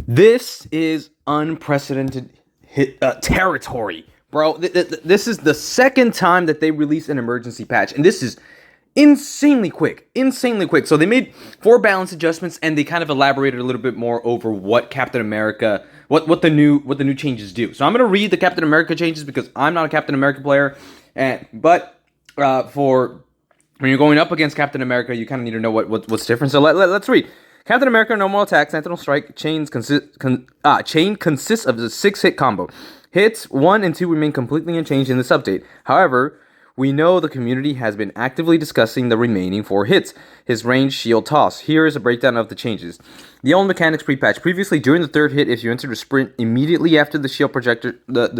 This is unprecedented territory, bro. This is the second time that they released an emergency patch, and this is insanely quick. So they made 4 balance adjustments, and they kind of elaborated a little bit more over what Captain America, what the new changes do. So I'm gonna read the Captain America changes because I'm not a Captain America player, but for when you're going up against Captain America, you kind of need to know what's different. So let's read. Captain America normal attack, Sentinel Strike, chain consists of a 6-hit combo. Hits 1 and 2 remain completely unchanged in this update. However, we know the community has been actively discussing the remaining 4 hits. His range, shield, toss. Here is a breakdown of the changes. The old mechanics pre-patch. Previously, during the 3rd hit, if you entered a sprint immediately after the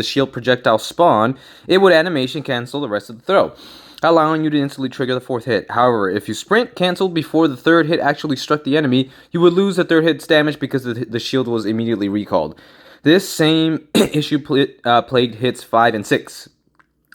shield projectile spawn, it would animation cancel the rest of the throw, allowing you to instantly trigger the 4th hit. However, if you sprint canceled before the 3rd hit actually struck the enemy, you would lose the 3rd hit's damage because the shield was immediately recalled. This same issue plagued hits 5 and 6.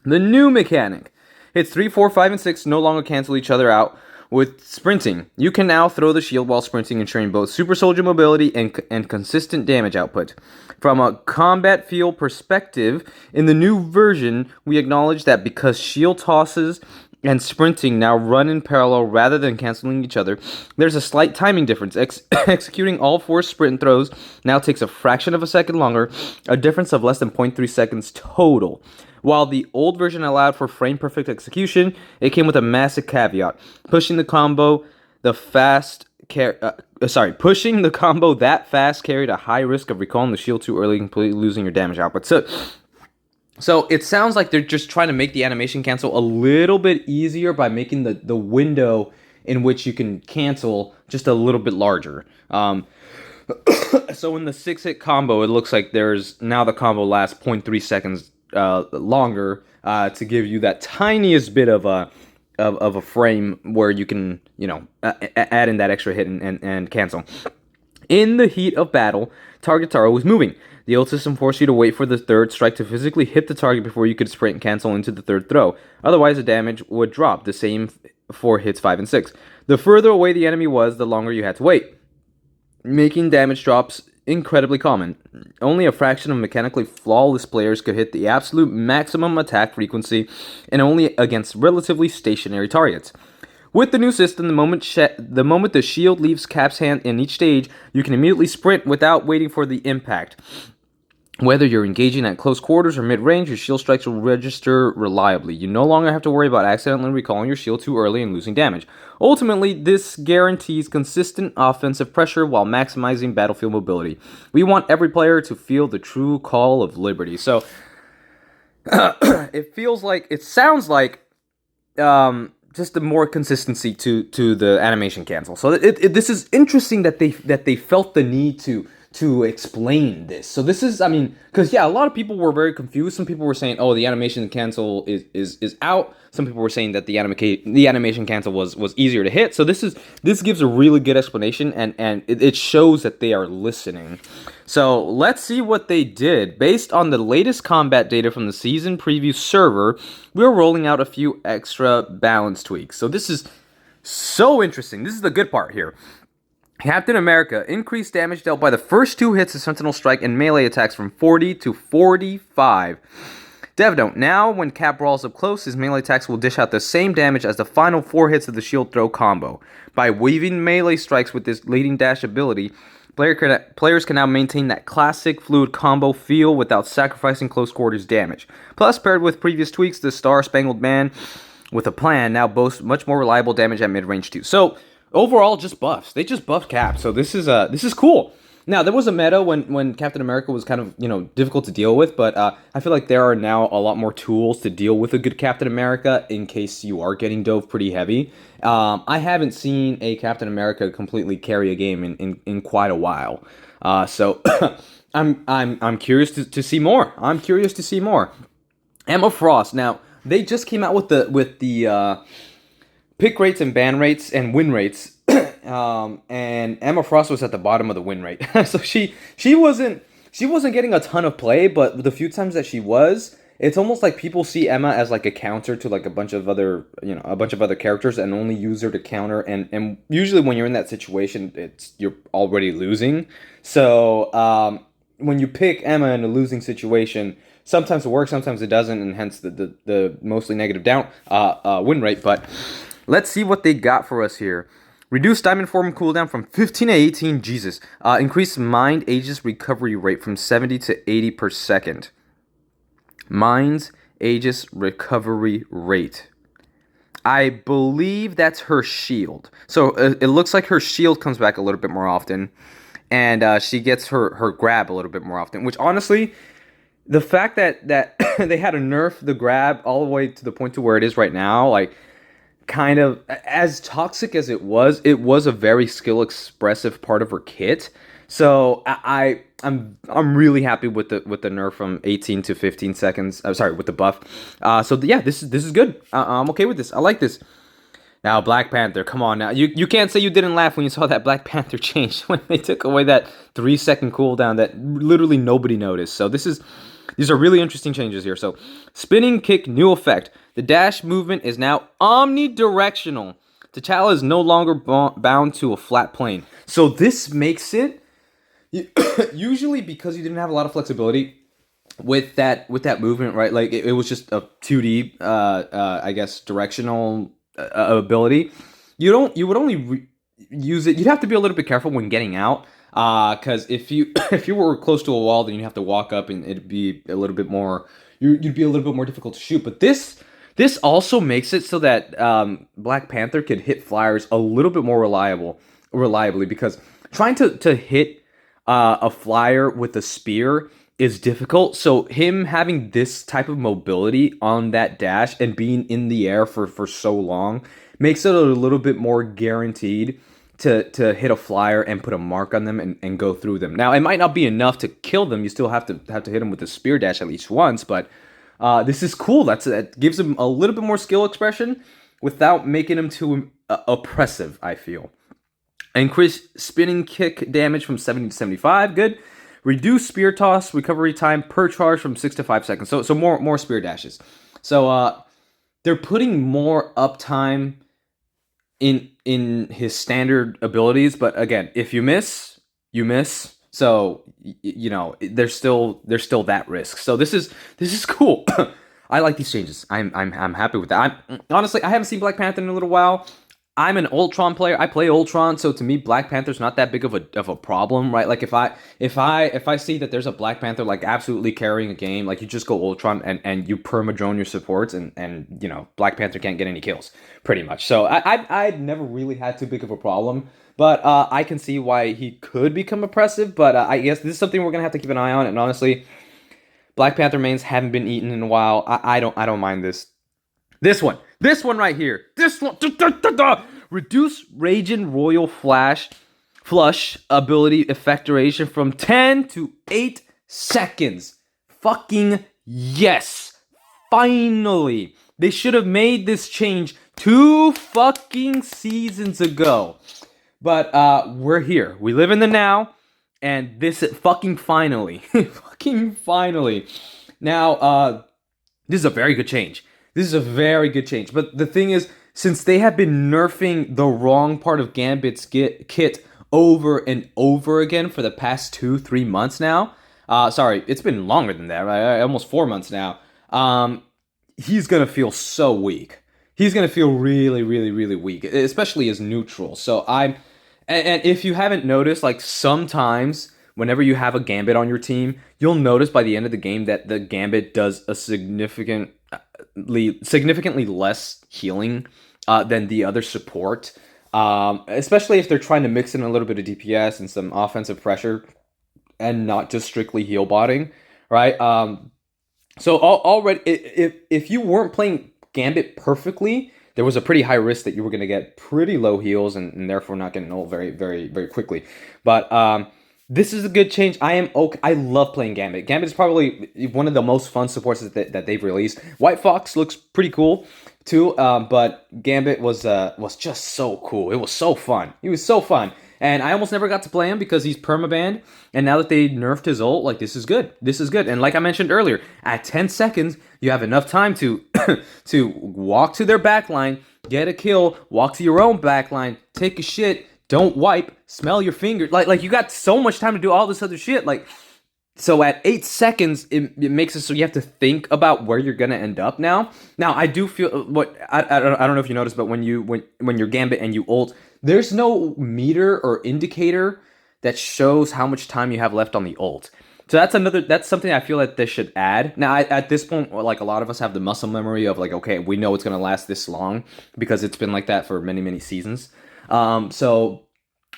The new mechanic. Hits 3, 4, 5, and 6 no longer cancel each other out with sprinting. You can now throw the shield while sprinting, ensuring both super soldier mobility and consistent damage output. From a combat feel perspective, in the new version, we acknowledge that because shield tosses and sprinting now run in parallel rather than canceling each other, there's a slight timing difference. Executing all 4 sprint throws now takes a fraction of a second longer, a difference of less than 0.3 seconds total. While the old version allowed for frame-perfect execution, it came with a massive caveat. Pushing the combo that fast carried a high risk of recalling the shield too early and completely losing your damage output. So it sounds like they're just trying to make the animation cancel a little bit easier by making the window in which you can cancel just a little bit larger. So in the 6-hit combo, it looks like there's now the combo lasts 0.3 seconds longer to give you that tiniest bit of a frame where you can, add in that extra hit and cancel. In the heat of battle, targets are always moving. The ult system forced you to wait for the 3rd strike to physically hit the target before you could sprint and cancel into the 3rd throw. Otherwise, the damage would drop. The same for hits 5 and 6. The further away the enemy was, the longer you had to wait, making damage drops incredibly common. Only a fraction of mechanically flawless players could hit the absolute maximum attack frequency, and only against relatively stationary targets. With the new system, the moment the shield leaves Cap's hand in each stage, you can immediately sprint without waiting for the impact. Whether you're engaging at close quarters or mid-range, your shield strikes will register reliably. You no longer have to worry about accidentally recalling your shield too early and losing damage. Ultimately, this guarantees consistent offensive pressure while maximizing battlefield mobility. We want every player to feel the true call of liberty. So, it sounds like just a more consistency to the animation cancel. So this is interesting that they felt the need to explain this. So this is, because a lot of people were very confused. Some people were saying, oh, the animation cancel is out. Some people were saying that the animation cancel was easier to hit. So this gives a really good explanation, and it shows that they are listening. So let's see what they did. Based on the latest combat data from the season preview server, we're rolling out a few extra balance tweaks. So this is so interesting. This is the good part here. Captain America increased damage dealt by the first 2 hits of Sentinel Strike and melee attacks from 40 to 45. Dev note, now when Cap brawls up close, his melee attacks will dish out the same damage as the final 4 hits of the shield throw combo. By weaving melee strikes with this leading dash ability, players can now maintain that classic fluid combo feel without sacrificing close quarters damage. Plus, paired with previous tweaks, the Star-Spangled Man with a plan now boasts much more reliable damage at mid-range too. So, overall, just buffs. They just buffed Cap, so this is cool. Now, there was a meta when Captain America was kind of, difficult to deal with, but I feel like there are now a lot more tools to deal with a good Captain America in case you are getting dove pretty heavy. I haven't seen a Captain America completely carry a game in quite a while. So I'm curious to see more. I'm curious to see more. Emma Frost. Now, they just came out with the pick rates and ban rates and win rates, and Emma Frost was at the bottom of the win rate. So she wasn't getting a ton of play, but the few times that she was, it's almost like people see Emma as like a counter to like a bunch of other, a bunch of other characters, and only use her to counter. And usually when you're in that situation, you're already losing. So when you pick Emma in a losing situation, sometimes it works, sometimes it doesn't, and hence the mostly negative down win rate. But let's see what they got for us here. Reduce diamond form cooldown from 15 to 18. Jesus. Increase mind Aegis recovery rate from 70 to 80 per second. Mind's Aegis recovery rate. I believe that's her shield. So it looks like her shield comes back a little bit more often. And she gets her grab a little bit more often. Which honestly, the fact that they had to nerf the grab all the way to the point to where it is right now, like, kind of as toxic as it was a very skill expressive part of her kit. So I'm really happy with the nerf from 18 to 15 seconds. I'm sorry, with the buff. Yeah, this is good. I'm okay with this. I like this. Now Black Panther, come on now. You can't say you didn't laugh when you saw that Black Panther change when they took away that 3-second cooldown that literally nobody noticed. So these are really interesting changes here. So spinning kick, new effect. The dash movement is now omnidirectional. T'Challa is no longer bound to a flat plane. So this makes it usually, because you didn't have a lot of flexibility with that movement, right? Like it was just a 2D, I guess, directional ability. You would only use it. You'd have to be a little bit careful when getting out, because if you were close to a wall, then you'd have to walk up, and it'd be a little bit more. You'd be a little bit more difficult to shoot. But this also makes it so that Black Panther could hit flyers a little bit more reliably, because trying to hit a flyer with a spear is difficult. So him having this type of mobility on that dash and being in the air for so long makes it a little bit more guaranteed to hit a flyer and put a mark on them and go through them. Now, it might not be enough to kill them. You still have to hit them with a spear dash at least once, but this is cool. That gives him a little bit more skill expression without making him too oppressive, I feel. Increase spinning kick damage from 70 to 75. Good. Reduce spear toss recovery time per charge from 6 to 5 seconds. So more spear dashes. So they're putting more uptime in his standard abilities, but again, if you miss, you miss. So there's still that risk. So this is cool. I like these changes. I'm happy with that. Honestly, I haven't seen Black Panther in a little while. I'm an Ultron player. I play Ultron, so to me, Black Panther's not that big of a problem, right? Like if I see that there's a Black Panther like absolutely carrying a game, like you just go Ultron and you perma-drone your supports, and Black Panther can't get any kills, pretty much. So I've never really had too big of a problem, but I can see why he could become oppressive. But I guess this is something we're gonna have to keep an eye on. And honestly, Black Panther mains haven't been eaten in a while. I don't mind this. This one right here. This one. Reduce Raging Royal Flush ability effect duration from 10 to 8 seconds. Fucking yes. Finally. They should have made this change 2 fucking seasons ago. But we're here. We live in the now. And this fucking finally. Fucking finally. Now, this is a very good change. This is a very good change. But the thing is, since they have been nerfing the wrong part of Gambit's kit over and over again for the past 2-3 months now, sorry, it's been longer than that, right? Almost 4 months now. He's going to feel so weak. He's going to feel really, really, really weak, especially as neutral. So and if you haven't noticed, like sometimes whenever you have a Gambit on your team, you'll notice by the end of the game that the Gambit does a significantly less healing than the other support, especially if they're trying to mix in a little bit of DPS and some offensive pressure and not just strictly heal botting, right? So already, if you weren't playing Gambit perfectly, there was a pretty high risk that you were going to get pretty low heals and therefore not getting ult very, very, very quickly. But this is a good change. I love playing Gambit. Gambit is probably one of the most fun supports that they've released. White Fox looks pretty cool too, but Gambit was just so cool. It was so fun. He was so fun. And I almost never got to play him because he's permabanned. And now that they nerfed his ult, like, this is good. This is good. And like I mentioned earlier, at 10 seconds, you have enough time to to walk to their backline, get a kill, walk to your own backline, take a shit, don't wipe, smell your fingers. Like you got so much time to do all this other shit. Like, so at 8 seconds, it makes it so you have to think about where you're gonna end up now. Now, I do feel what I don't know if you noticed, but when you're Gambit and you ult, there's no meter or indicator that shows how much time you have left on the ult. So that's something I feel that they should add. Now, at this point, like, a lot of us have the muscle memory of, like, okay, we know it's gonna last this long because it's been like that for many, many seasons. So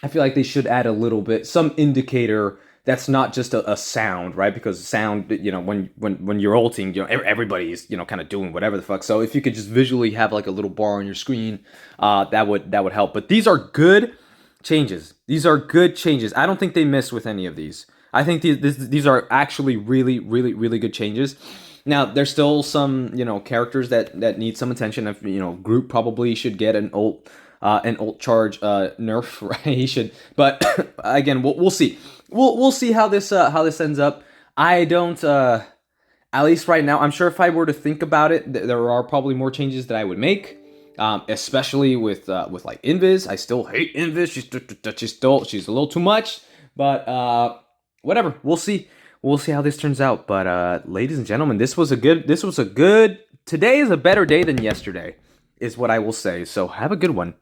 I feel like they should add a little bit, some indicator that's not just a sound, right? Because sound, when you're ulting, everybody's, kind of doing whatever the fuck. So if you could just visually have like a little bar on your screen, that would help. But these are good changes. These are good changes. I don't think they miss with any of these. I think these are actually really, really, really good changes. Now, there's still some, characters that need some attention. If, Groot probably should get an ult charge nerf, right? He should. But again, we'll see. We'll see how this ends up. I don't, at least right now, I'm sure if I were to think about it, there are probably more changes that I would make. Especially with like Invis. I still hate Invis. She's a little too much. But whatever. We'll see. We'll see how this turns out. But ladies and gentlemen, this was a good. Today is a better day than yesterday, is what I will say. So have a good one.